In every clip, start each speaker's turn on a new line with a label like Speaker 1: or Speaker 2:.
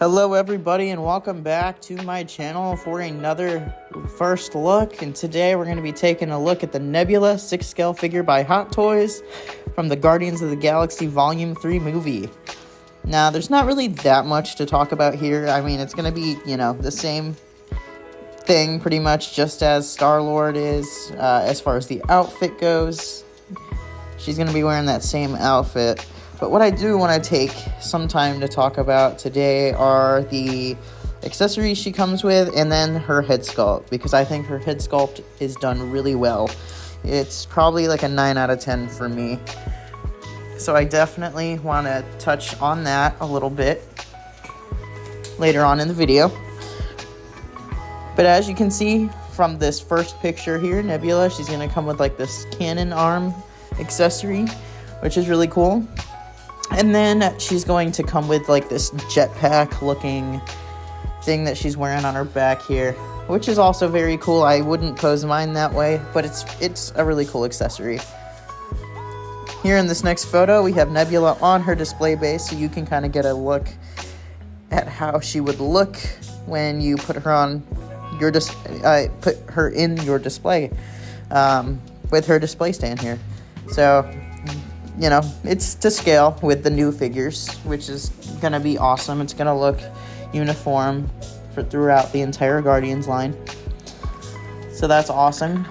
Speaker 1: Hello everybody and welcome back to my channel for another first look, and today we're going to be taking a look at the Nebula Sixth Scale Figure by Hot Toys from the Guardians of the Galaxy Volume 3 movie. Now there's not really that much to talk about here. I mean, it's going to be, the same thing pretty much just as Star-Lord is as far as the outfit goes. She's going to be wearing that same outfit. But what I do want to take some time to talk about today are the accessories she comes with and then her head sculpt, because I think her head sculpt is done really well. It's probably like a 9 out of 10 for me. So I definitely want to touch on that a little bit later on in the video. But as you can see from this first picture here, Nebula, she's going to come with like this cannon arm accessory, which is really cool. And then she's going to come with like this jetpack looking thing that she's wearing on her back here, which is also very cool. I wouldn't pose mine that way, but it's a really cool accessory. Here in this next photo, we have Nebula on her display base, so you can kind of get a look at how she would look when you put her on your put her in your display with her display stand here. So it's to scale with the new figures, which is going to be awesome. It's going to look uniform throughout the entire Guardians line. So that's awesome.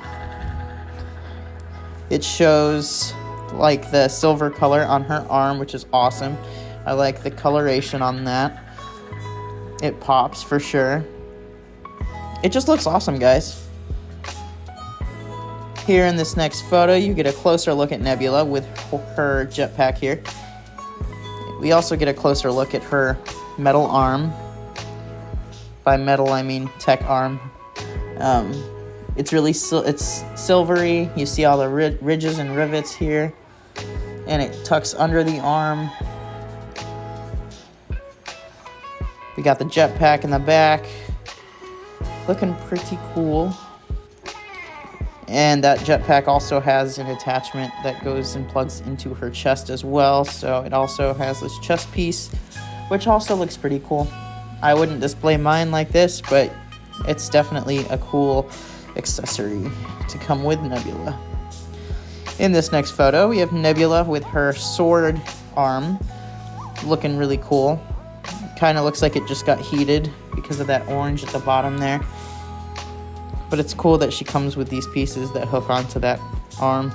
Speaker 1: It shows like the silver color on her arm, which is awesome. I like the coloration on that. It pops for sure. It just looks awesome, guys. Here in this next photo, you get a closer look at Nebula with her jetpack here. We also get a closer look at her metal arm. By metal, I mean tech arm. It's really it's silvery. You see all the ridges and rivets here, and it tucks under the arm. We got the jetpack in the back, looking pretty cool. And that jetpack also has an attachment that goes and plugs into her chest as well. So it also has this chest piece, which also looks pretty cool. I wouldn't display mine like this, but it's definitely a cool accessory to come with Nebula. In this next photo, we have Nebula with her sword arm, looking really cool. Kind of looks like it just got heated because of that orange at the bottom there. But it's cool that she comes with these pieces that hook onto that arm,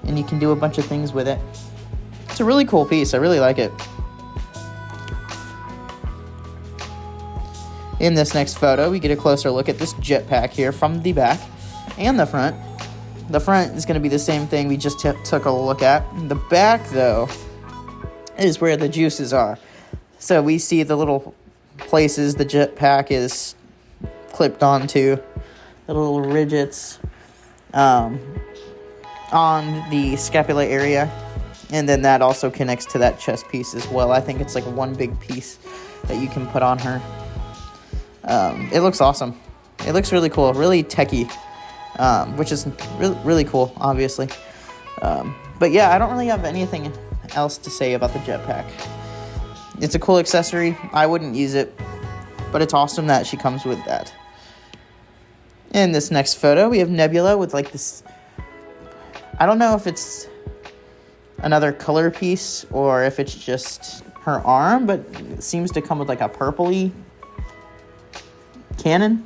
Speaker 1: and you can do a bunch of things with it. It's a really cool piece. I really like it. In this next photo, we get a closer look at this jetpack here from the back and the front. The front is going to be the same thing we just took a look at. The back, though, is where the juices are. So we see the little places the jetpack is clipped onto, the little ridgets on the scapula area, and then that also connects to that chest piece as well. I think it's like one big piece that you can put on her. It looks awesome. It looks really cool, really techy, which is really cool, obviously. But yeah, I don't really have anything else to say about the jetpack. It's a cool accessory. I wouldn't use it, but it's awesome that she comes with that. In this next photo, we have Nebula with like this, I don't know if it's another color piece or if it's just her arm, but it seems to come with like a purpley cannon,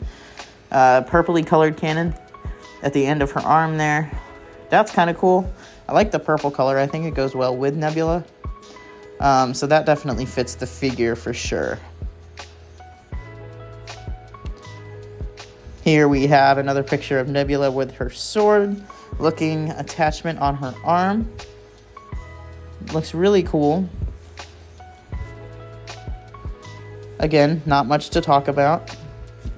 Speaker 1: purpley colored cannon at the end of her arm there. That's kind of cool. I like the purple color. I think it goes well with Nebula. So that definitely fits the figure for sure. Here we have another picture of Nebula with her sword looking attachment on her arm. Looks really cool. Again, not much to talk about.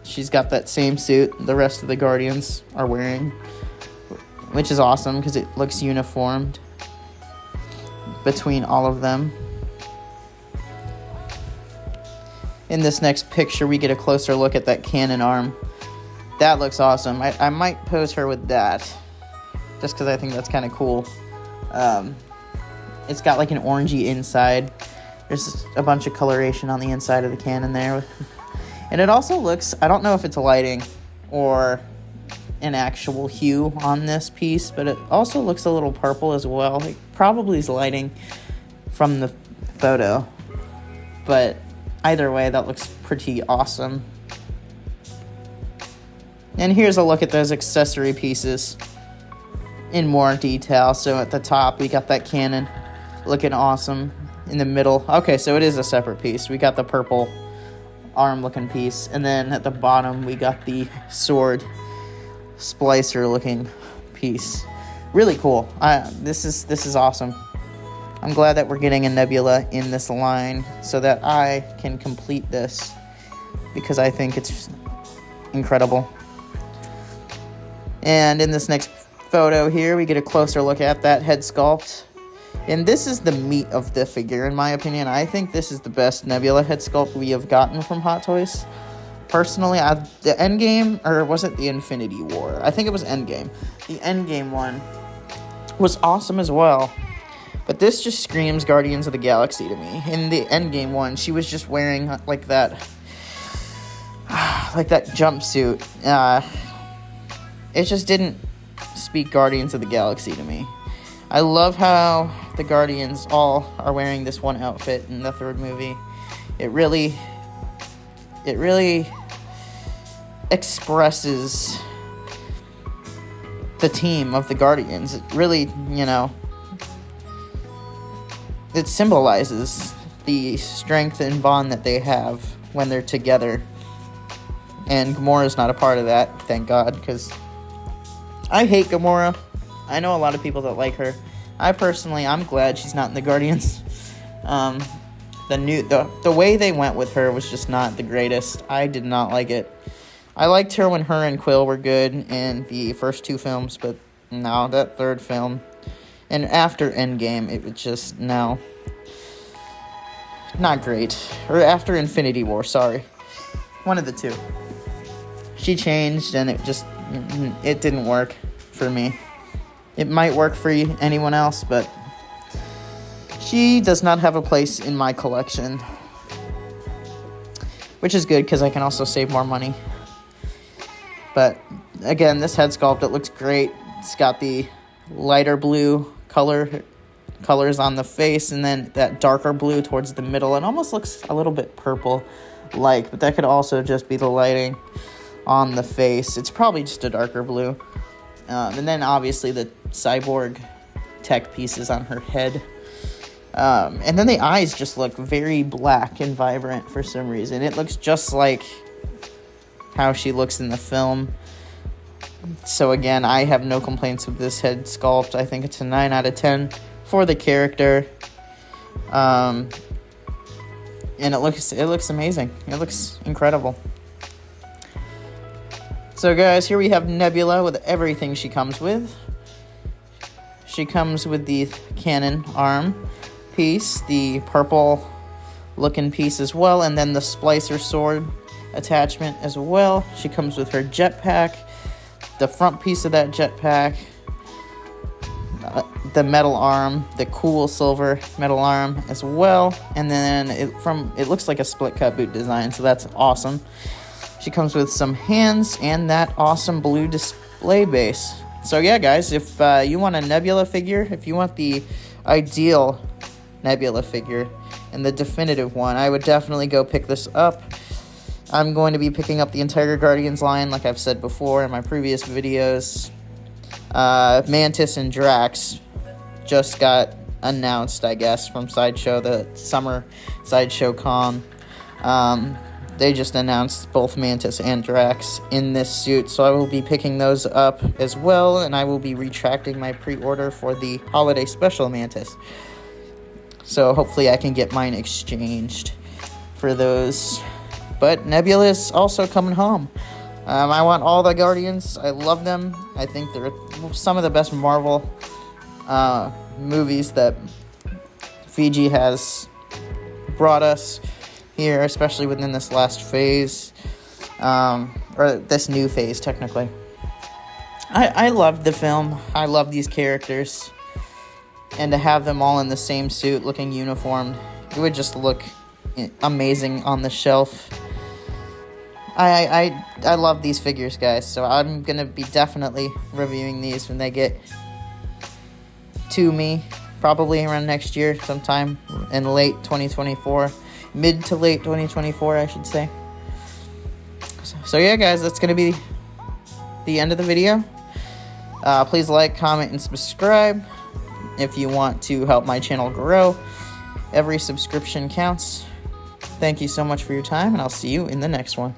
Speaker 1: She's got that same suit the rest of the Guardians are wearing, which is awesome because it looks uniformed between all of them. In this next picture, we get a closer look at that cannon arm. That looks awesome. I might pose her with that, just because I think that's kind of cool. It's got like an orangey inside, There's a bunch of coloration on the inside of the cannon there. And it also looks, I don't know if it's lighting or an actual hue on this piece, but it also looks a little purple as well. It probably is lighting from the photo. But either way, that looks pretty awesome. And here's a look at those accessory pieces in more detail. So at the top, we got that cannon looking awesome. In the middle, okay, so it is a separate piece. We got the purple arm looking piece, and then at the bottom we got the sword splicer looking piece. Really cool. This is awesome. I'm glad that we're getting a Nebula in this line so that I can complete this, because I think it's incredible. And in this next photo here, we get a closer look at that head sculpt. And this is the meat of the figure, in my opinion. I think this is the best Nebula head sculpt we have gotten from Hot Toys. Personally, the Endgame, or was it the Infinity War? I think it was Endgame. The Endgame one was awesome as well. But this just screams Guardians of the Galaxy to me. In the Endgame one, she was just wearing like that jumpsuit. It just didn't speak Guardians of the Galaxy to me. I love how the Guardians all are wearing this one outfit in the third movie. It really expresses the team of the Guardians. It really, it symbolizes the strength and bond that they have when they're together. And Gamora's not a part of that, thank God, because I hate Gamora. I know a lot of people that like her. I'm glad she's not in the Guardians. The way they went with her was just not the greatest. I did not like it. I liked her when her and Quill were good in the first two films, but no, that third film, and after Endgame, it was just, no, not great. Or after Infinity War, sorry. One of the two. She changed, and it didn't work for me. It might work for anyone else, but she does not have a place in my collection. Which is good, because I can also save more money. But, again, this head sculpt, it looks great. It's got the lighter blue colors on the face, and then that darker blue towards the middle. It almost looks a little bit purple-like, but that could also just be the lighting on the face. It's probably just a darker blue. And then, obviously, the cyborg tech pieces on her head. And then the eyes just look very black and vibrant for some reason. It looks just like how she looks in the film. So, again, I have no complaints with this head sculpt. I think it's a 9 out of 10 for the character. And it looks amazing. It looks incredible. So, guys, here we have Nebula with everything she comes with. She comes with the cannon arm piece, the purple-looking piece as well, and then the splicer sword attachment as well. She comes with her jetpack, the front piece of that jetpack, the metal arm, the cool silver metal arm as well, and then it looks like a split-cut boot design, so that's awesome. She comes with some hands and that awesome blue display base. So yeah, guys, if you want a Nebula figure, if you want the ideal Nebula figure and the definitive one, I would definitely go pick this up. I'm going to be picking up the entire Guardians line, like I've said before in my previous videos. Mantis and Drax just got announced, I guess, from Sideshow, the summer Sideshow Con. They just announced both Mantis and Drax in this suit, so I will be picking those up as well, and I will be retracting my pre-order for the holiday special Mantis. So hopefully I can get mine exchanged for those. But Nebula is also coming home. I want all the Guardians. I love them. I think they're some of the best Marvel movies that Fiji has brought us here, especially within this last phase, or this new phase, technically. I loved the film. I love these characters. And to have them all in the same suit, looking uniformed, It would just look amazing on the shelf. I love these figures, guys, so I'm gonna be definitely reviewing these when they get to me, probably around next year, sometime in late 2024, mid to late 2024, I should say. So yeah, guys, that's gonna be the end of the video. Please like, comment, and subscribe if you want to help my channel grow. Every subscription counts. Thank you so much for your time, and I'll see you in the next one.